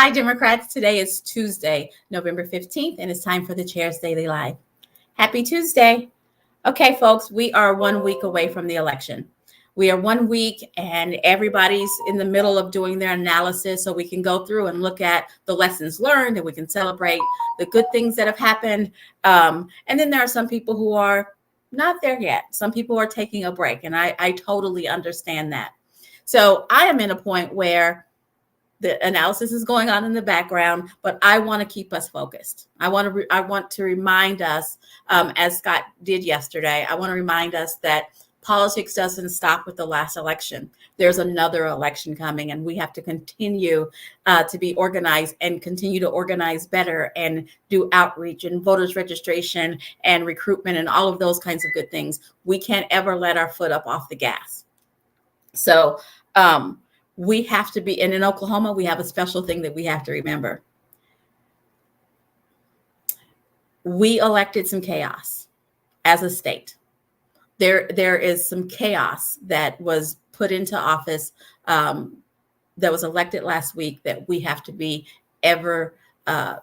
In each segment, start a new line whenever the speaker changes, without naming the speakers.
Hi, Democrats. Today is Tuesday, November 15th, and it's time for the Chair's Daily Live. Happy Tuesday. Okay, folks, we are 1 week away from the election. We are 1 week and everybody's in the middle of doing their analysis, so we can go through and look at the lessons learned and we can celebrate the good things that have happened. And then there are some people who are not there yet. Some people are taking a break, and I totally understand that. So I am in a point where the analysis is going on in the background, but I want to keep us focused. I want to remind us, as Scott did yesterday, I want to remind us that politics doesn't stop with the last election. There's another election coming, and we have to continue to be organized and continue to organize better and do outreach and voters registration and recruitment and all of those kinds of good things. We can't ever let our foot up off the gas. So, we have to be, and in Oklahoma, we have a special thing that we have to remember. We elected some chaos as a state. There is some chaos that was put into office, that was elected last week, that we have to be ever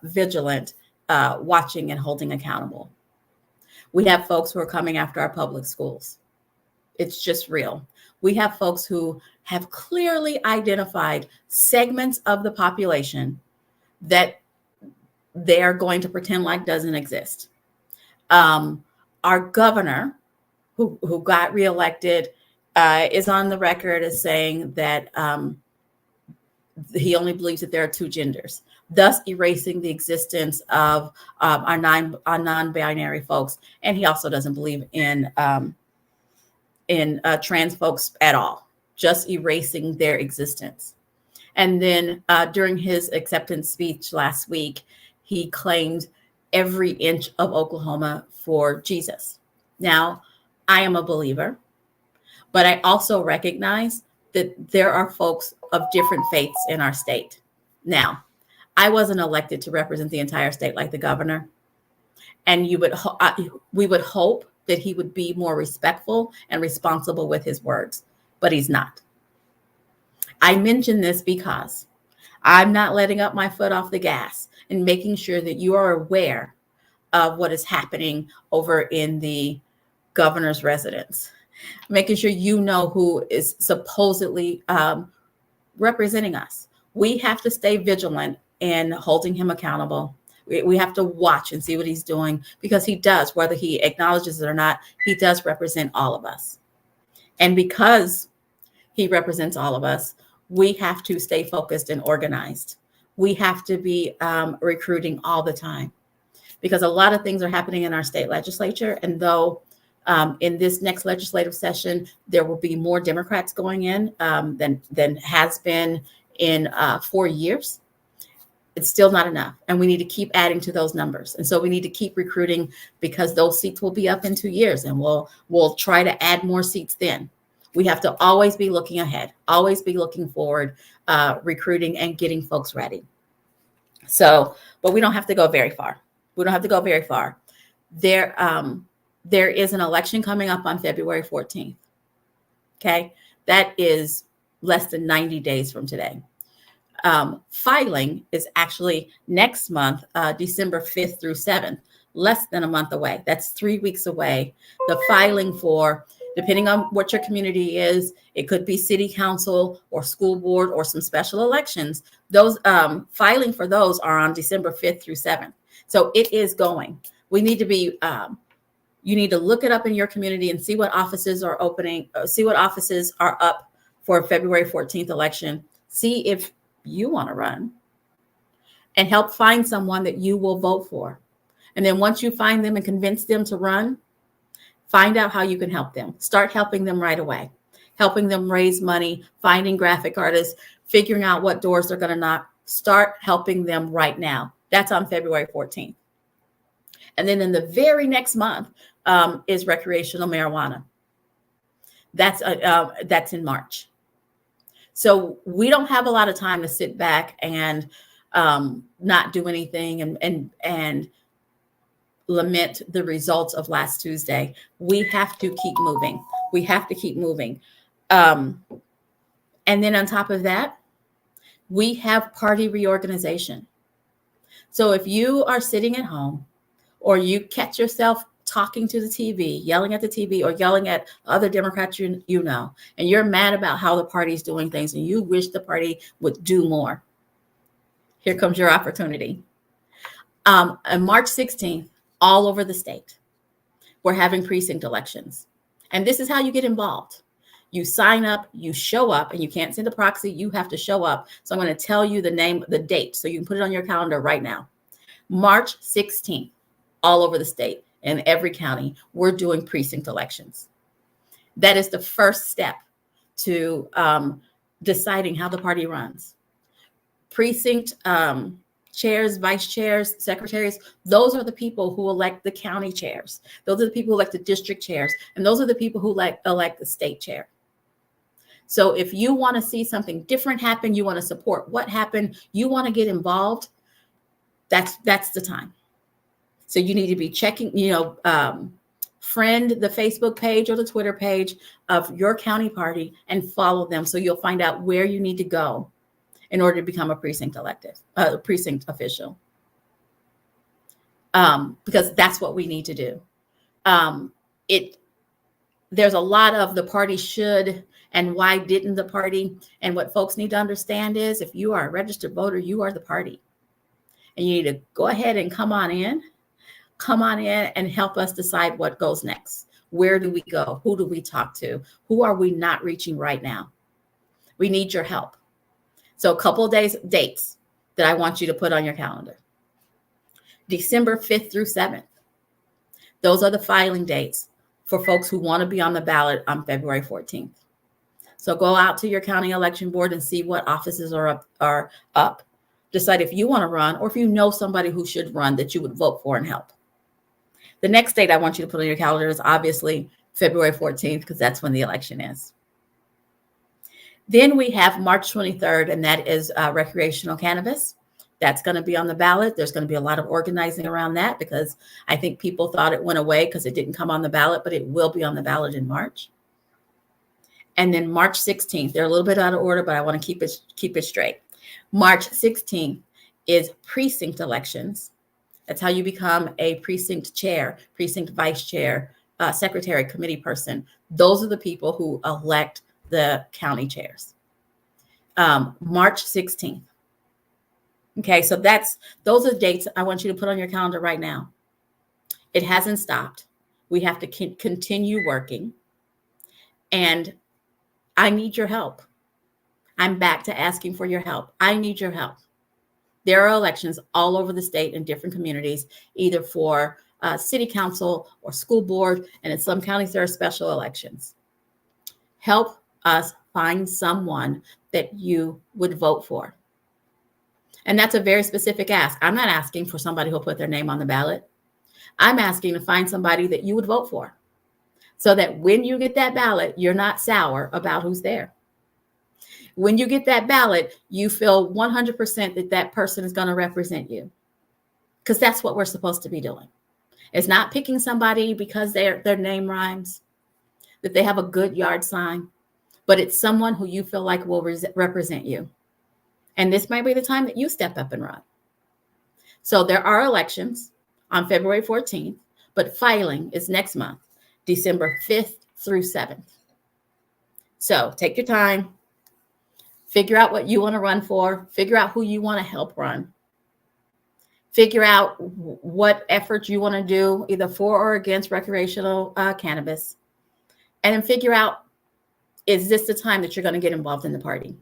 vigilant, watching and holding accountable. We have folks who are coming after our public schools. It's just real. We have folks who have clearly identified segments of the population that they are going to pretend like doesn't exist. Our governor, who got reelected, is on the record as saying that he only believes that there are two genders, thus erasing the existence of our non-binary folks. And he also doesn't believe in trans folks at all, just erasing their existence. And then during his acceptance speech last week, he claimed every inch of Oklahoma for Jesus. Now, I am a believer, but I also recognize that there are folks of different faiths in our state. Now, I wasn't elected to represent the entire state like the governor, and we would hope that he would be more respectful and responsible with his words, but he's not. I mention this because I'm not letting up my foot off the gas and making sure that you are aware of what is happening over in the governor's residence, making sure you know who is supposedly representing us. We have to stay vigilant in holding him accountable. We have to watch and see what he's doing, because he does, whether he acknowledges it or not, he does represent all of us. And because he represents all of us, we have to stay focused and organized. We have to be recruiting all the time, because a lot of things are happening in our state legislature. And though in this next legislative session, there will be more Democrats going in than has been in 4 years, it's still not enough. And we need to keep adding to those numbers. And so we need to keep recruiting, because those seats will be up in 2 years, and we'll try to add more seats then. We have to always be looking ahead, always be looking forward, recruiting and getting folks ready. So, but we don't have to go very far. We don't have to go very far. There is an election coming up on February 14th. Okay. That is less than 90 days from today. Filing is actually next month, December 5th through 7th, less than a month away. That's 3 weeks away. The filing for, depending on what your community is, it could be city council or school board or some special elections. Those filing for those are on December 5th through 7th. So it is going. We need to be, you need to look it up in your community and see what offices are opening, see what offices are up for February 14th election. See if you want to run, and help find someone that you will vote for. And then once you find them and convince them to run, find out how you can help them. Start helping them right away, helping them raise money, finding graphic artists, figuring out what doors they're going to knock. Start helping them right now. That's on February 14th. And then in the very next month is recreational marijuana. That's in March. So we don't have a lot of time to sit back and not do anything and lament the results of last Tuesday. We have to keep moving. We have to keep moving. And then on top of that, We have party reorganization. So if you are sitting at home or you catch yourself talking to the TV, yelling at the TV or yelling at other Democrats you know, and you're mad about how the party's doing things and you wish the party would do more, here comes your opportunity. On March 16th, all over the state, we're having precinct elections. And this is how you get involved. You sign up, you show up, and you can't send a proxy. You have to show up. So I'm going to tell you the date, so you can put it on your calendar right now. March 16th, all over the state, in every county, we're doing precinct elections. That is the first step to deciding how the party runs. Precinct chairs, vice chairs, secretaries, those are the people who elect the county chairs. Those are the people who elect the district chairs. And those are the people who elect the state chair. So if you want to see something different happen, you want to support what happened, you want to get involved, that's the time. So you need to be checking, friend the Facebook page or the Twitter page of your county party and follow them, so you'll find out where you need to go in order to become a precinct official. Because that's what we need to do. There's a lot of the party should and why didn't the party, and what folks need to understand is if you are a registered voter, you are the party. And you need to go ahead and come on in and help us decide what goes next. Where do we go? Who do we talk to? Who are we not reaching right now? We need your help. So a couple of dates that I want you to put on your calendar. December 5th through 7th. Those are the filing dates for folks who want to be on the ballot on February 14th. So go out to your county election board and see what offices are up. Decide if you want to run or if you know somebody who should run that you would vote for and help. The next date I want you to put on your calendar is obviously February 14th, because that's when the election is. Then we have March 23rd, and that is recreational cannabis. That's going to be on the ballot. There's going to be a lot of organizing around that because I think people thought it went away because it didn't come on the ballot, but it will be on the ballot in March. And then March 16th, they're a little bit out of order, but I want to keep it straight. March 16th is precinct elections. That's how you become a precinct chair, precinct vice chair, secretary, committee person. Those are the people who elect the county chairs. March 16th. Okay, so those are the dates I want you to put on your calendar right now. It hasn't stopped. We have to continue working. And I need your help. I'm back to asking for your help. I need your help. There are elections all over the state in different communities, either for city council or school board, and in some counties there are special elections. Help us find someone that you would vote for. And that's a very specific ask. I'm not asking for somebody who'll put their name on the ballot. I'm asking to find somebody that you would vote for, so that when you get that ballot, you're not sour about who's there. When you get that ballot, you feel 100% that person is going to represent you, because that's what we're supposed to be doing. It's not picking somebody because their name rhymes, that they have a good yard sign, but it's someone who you feel like will represent you. And this might be the time that you step up and run. So there are elections on February 14th, but filing is next month, December 5th through 7th. So take your time, figure out what you want to run for, figure out who you want to help run, figure out what efforts you want to do either for or against recreational cannabis, and then figure out, is this the time that you're going to get involved in the party?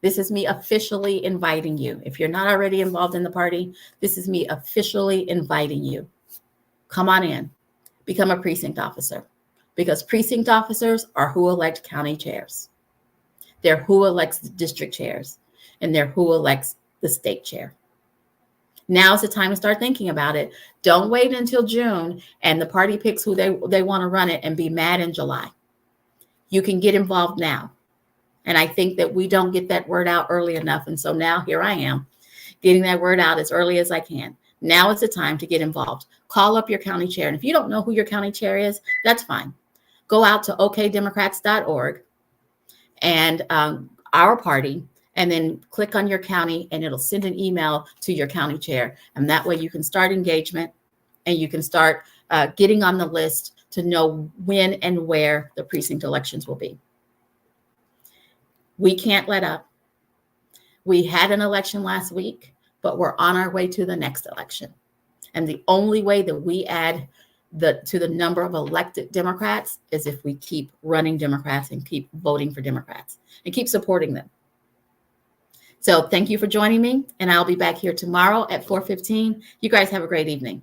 This is me officially inviting you. If you're not already involved in the party, this is me officially inviting you. Come on in, become a precinct officer, because precinct officers are who elect county chairs. They're who elects the district chairs, and they're who elects the state chair. Now's the time to start thinking about it. Don't wait until June and the party picks who they want to run it and be mad in July. You can get involved now. And I think that we don't get that word out early enough. And so now here I am, getting that word out as early as I can. Now is the time to get involved. Call up your county chair. And if you don't know who your county chair is, that's fine. Go out to okdemocrats.org and our party, and then click on your county, and it'll send an email to your county chair. And that way you can start engagement, and you can start getting on the list to know when and where the precinct elections will be. We can't let up. We had an election last week, but we're on our way to the next election. And the only way that we add to the number of elected Democrats is if we keep running Democrats and keep voting for Democrats and keep supporting them. So thank you for joining me, and I'll be back here tomorrow at 4:15. You guys have a great evening.